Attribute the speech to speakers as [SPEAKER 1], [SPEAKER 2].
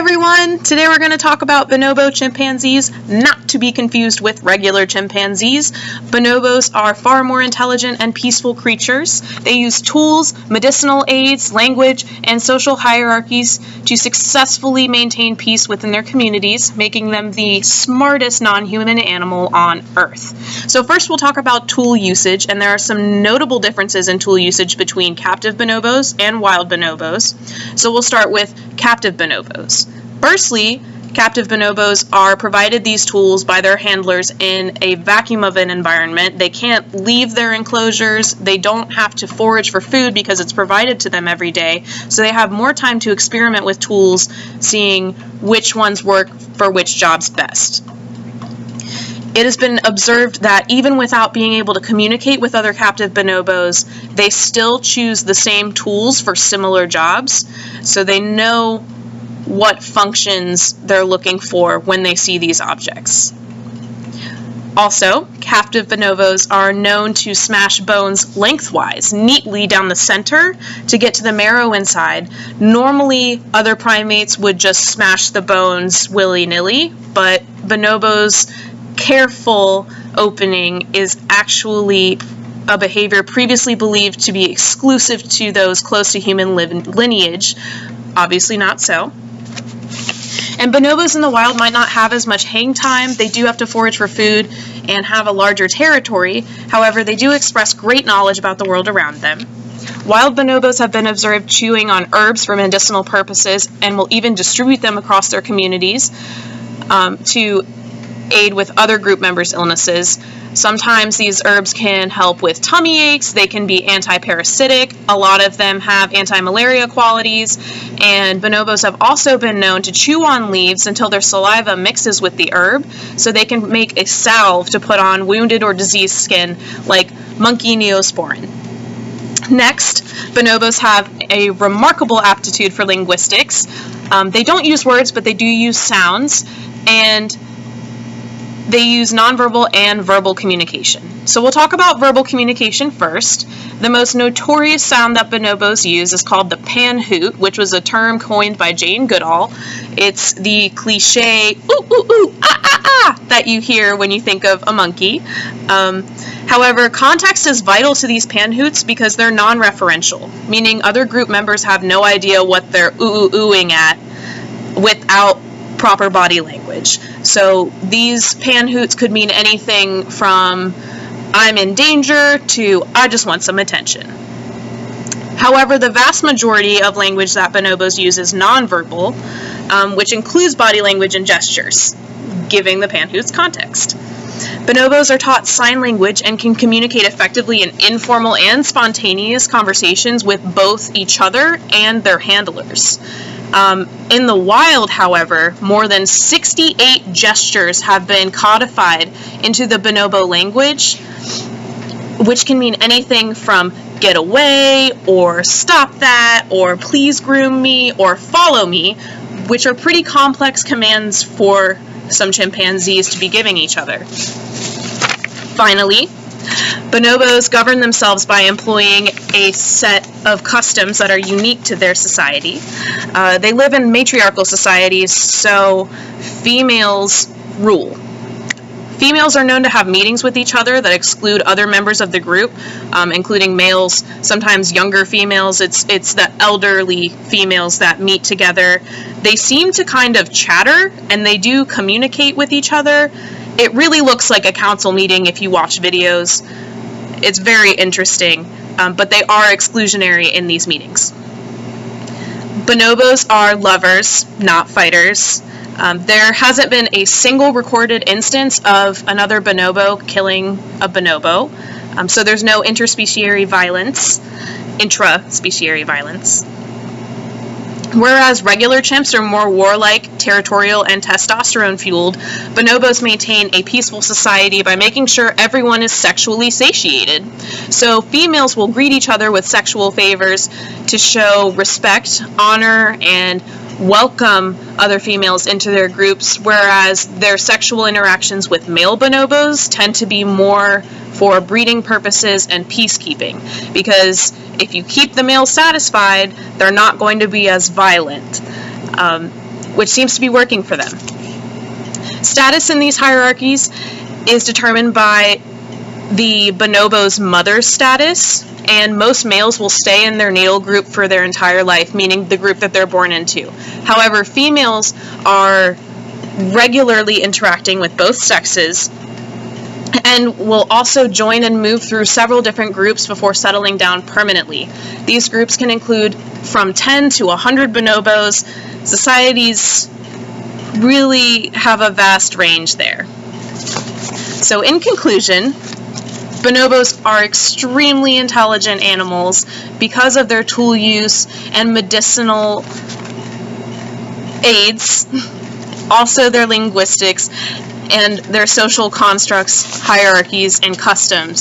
[SPEAKER 1] everyone! Today we're going to talk about bonobo chimpanzees, not to be confused with regular chimpanzees. Bonobos are far more intelligent and peaceful creatures. They use tools, medicinal aids, language, and social hierarchies to successfully maintain peace within their communities, making them the smartest non-human animal on Earth. So first we'll talk about tool usage, and there are some notable differences in tool usage between captive bonobos and wild bonobos. So we'll start with captive bonobos. Firstly, captive bonobos are provided these tools by their handlers in a vacuum of an environment. They can't leave their enclosures. They don't have to forage for food because it's provided to them every day. So they have more time to experiment with tools, seeing which ones work for which jobs best. It has been observed that even without being able to communicate with other captive bonobos, they still choose the same tools for similar jobs, so they know what functions they're looking for when they see these objects. Also, captive bonobos are known to smash bones lengthwise, neatly down the center to get to the marrow inside. Normally, other primates would just smash the bones willy-nilly, but bonobos' careful opening is actually a behavior previously believed to be exclusive to those close to human lineage. Obviously not so. And bonobos in the wild might not have as much hang time. They do have to forage for food and have a larger territory. However, they do express great knowledge about the world around them. Wild bonobos have been observed chewing on herbs for medicinal purposes and will even distribute them across their communities to aid with other group members' illnesses. Sometimes these herbs can help with tummy aches, they can be anti-parasitic, a lot of them have anti-malaria qualities, and bonobos have also been known to chew on leaves until their saliva mixes with the herb, so they can make a salve to put on wounded or diseased skin, like monkey neosporin. Next, bonobos have a remarkable aptitude for linguistics. They don't use words, but they do use sounds, and they use nonverbal and verbal communication. So we'll talk about verbal communication first. The most notorious sound that bonobos use is called the pan-hoot, which was a term coined by Jane Goodall. It's the cliche ooh, ooh, ooh, ah, ah, ah that you hear when you think of a monkey. However, context is vital to these pan-hoots because they're non-referential, meaning other group members have no idea what they're ooh-oohing at without proper body language. So these pan-hoots could mean anything from I'm in danger to I just want some attention. However, the vast majority of language that bonobos use is nonverbal, which includes body language and gestures, giving the pan-hoots context. Bonobos are taught sign language and can communicate effectively in informal and spontaneous conversations with both each other and their handlers. In the wild, however, more than 68 gestures have been codified into the bonobo language, which can mean anything from get away, or stop that, or please groom me, or follow me, which are pretty complex commands for some chimpanzees to be giving each other. Finally, bonobos govern themselves by employing a set of customs that are unique to their society. They live in matriarchal societies, so females rule. Females are known to have meetings with each other that exclude other members of the group, including males, sometimes younger females. It's the elderly females that meet together. They seem to kind of chatter, and they do communicate with each other. It really looks like a council meeting if you watch videos. It's very interesting, but they are exclusionary in these meetings. Bonobos are lovers, not fighters. There hasn't been a single recorded instance of another bonobo killing a bonobo, so there's no intraspeciary violence. Whereas regular chimps are more warlike, territorial, and testosterone-fueled, bonobos maintain a peaceful society by making sure everyone is sexually satiated. So females will greet each other with sexual favors to show respect, honor, and welcome other females into their groups, whereas their sexual interactions with male bonobos tend to be more for breeding purposes and peacekeeping, because if you keep the male satisfied, they're not going to be as violent. which seems to be working for them. Status in these hierarchies is determined by the bonobo's mother's status, and most males will stay in their natal group for their entire life, meaning the group that they're born into. However, females are regularly interacting with both sexes and will also join and move through several different groups before settling down permanently. These groups can include from 10 to 100 bonobos. Societies really have a vast range there. So in conclusion, bonobos are extremely intelligent animals because of their tool use and medicinal aids, also their linguistics, and their social constructs, hierarchies, and customs.